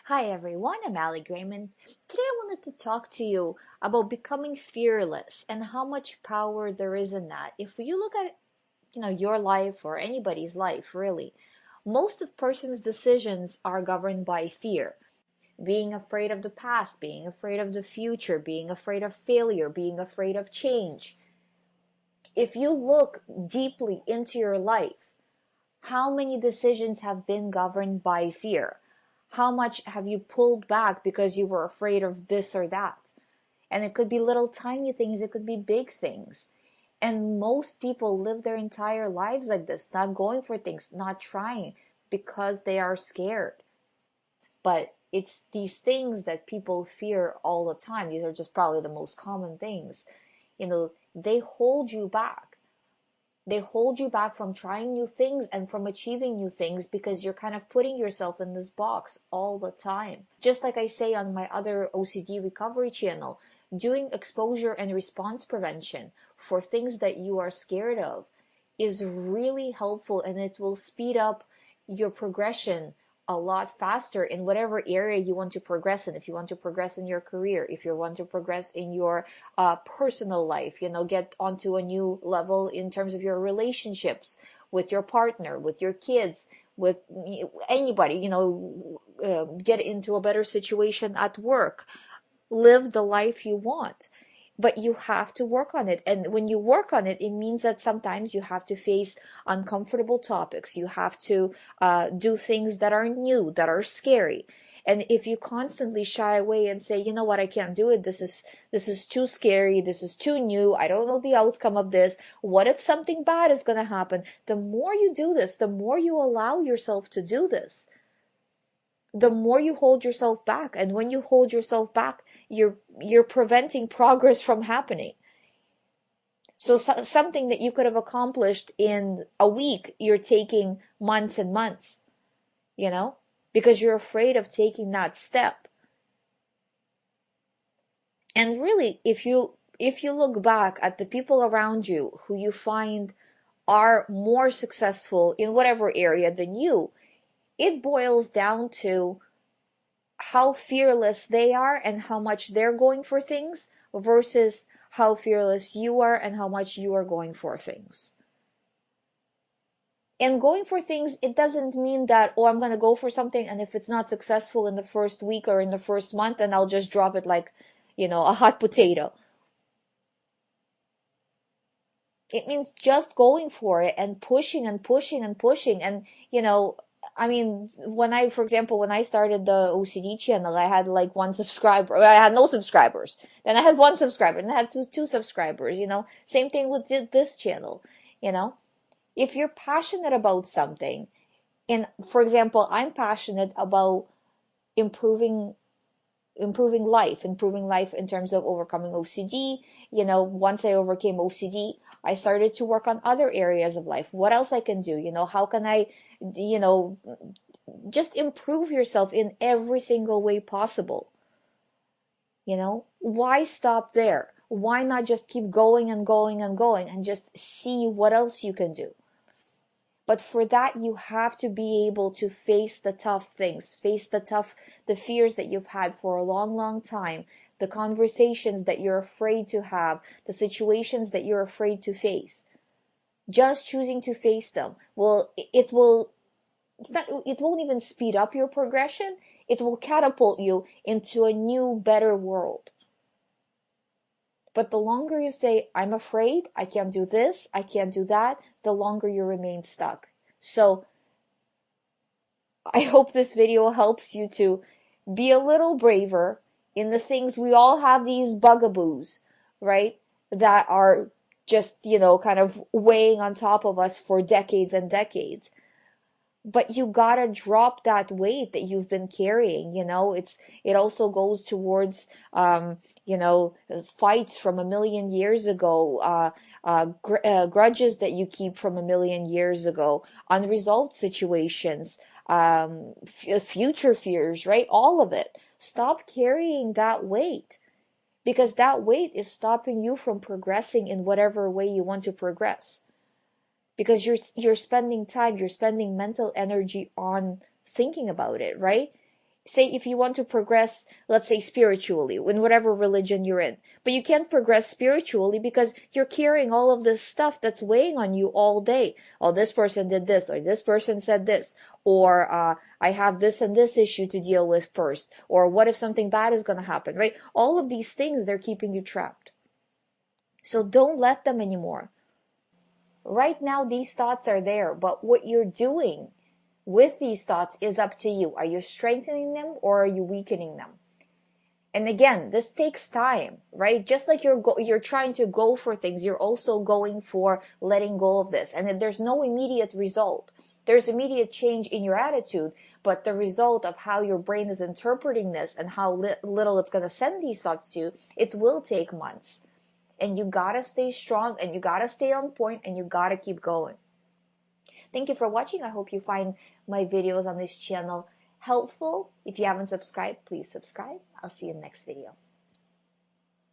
Hi everyone, I'm Ali Grayman. Today I wanted to talk to you about becoming fearless and how much power there is in that. If you look at, your life or anybody's life, really, most of person's decisions are governed by fear. Being afraid of the past, being afraid of the future, being afraid of failure, being afraid of change. If you look deeply into your life, how many decisions have been governed by fear? How much have you pulled back because you were afraid of this or that? And it could be little tiny things, it could be big things. And most people live their entire lives like this, not going for things, not trying because they are scared. But it's these things that people fear all the time. These are just probably the most common things. They hold you back. They hold you back from trying new things and from achieving new things because you're kind of putting yourself in this box all the time. Just like I say on my other OCD recovery channel, doing exposure and response prevention for things that you are scared of is really helpful, and it will speed up your progression a lot faster in whatever area you want to progress in. If you want to progress in your career, if you want to progress in your personal life, get onto a new level in terms of your relationships with your partner, with your kids, with anybody, get into a better situation at work, live the life you want. But you have to work on it. And when you work on it, it means that sometimes you have to face uncomfortable topics. You have to do things that are new, that are scary. And if you constantly shy away and say, you know what, I can't do it. This is too scary. This is too new. I don't know the outcome of this. What if something bad is going to happen? The more you do this, the more you allow yourself to do this, the more you hold yourself back. And when you hold yourself back, you're preventing progress from happening. So something that you could have accomplished in a week, you're taking months and months, because you're afraid of taking that step. And really, if you look back at the people around you who you find are more successful in whatever area than you, it boils down to how fearless they are and how much they're going for things versus how fearless you are and how much you are going for things. And going for things, it doesn't mean that, oh, I'm going to go for something, and if it's not successful in the first week or in the first month, then I'll just drop it like, a hot potato. It means just going for it and pushing and pushing and pushing. And, for example, when I started the OCD channel, I had like one subscriber. I had no subscribers. Then I had one subscriber, and I had two subscribers, Same thing with this channel, If you're passionate about something, and for example, I'm passionate about improving improving life in terms of overcoming OCD. Once I overcame OCD, I started to work on other areas of life. What else I can do? How can I, just improve yourself in every single way possible? Why stop there? Why not just keep going and going and going and just see what else you can do? But for that, you have to be able to face the tough things, face the fears that you've had for a long, long time, the conversations that you're afraid to have, the situations that you're afraid to face. Just choosing to face them it won't even speed up your progression. It will catapult you into a new, better world. But the longer you say, I'm afraid, I can't do this, I can't do that, the longer you remain stuck. So I hope this video helps you to be a little braver in the things. We all have these bugaboos, right? That are just, kind of weighing on top of us for decades and decades. But you gotta drop that weight that you've been carrying. It also goes towards fights from a million years ago, grudges that you keep from a million years ago, unresolved situations, future fears, right? All of it. Stop carrying that weight, because that weight is stopping you from progressing in whatever way you want to progress. Because you're spending time, you're spending mental energy on thinking about it, right? say if you want to progress, let's say spiritually, in whatever religion you're in, but you can't progress spiritually because you're carrying all of this stuff that's weighing on you all day. Oh, this person did this, or this person said this, or I have this and this issue to deal with first, or what if something bad is going to happen, right? All of these things, they're keeping you trapped. So don't let them anymore. Right now, these thoughts are there, but what you're doing with these thoughts is up to you. Are you strengthening them or are you weakening them? And again, this takes time, right? Just like you're trying to go for things, you're also going for letting go of this. And there's no immediate result. There's immediate change in your attitude, but the result of how your brain is interpreting this and how little it's going to send these thoughts to you, it will take months. And you gotta stay strong, and you gotta stay on point, and you gotta keep going. Thank you for watching. I hope you find my videos on this channel helpful. If you haven't subscribed, please subscribe. I'll see you in the next video.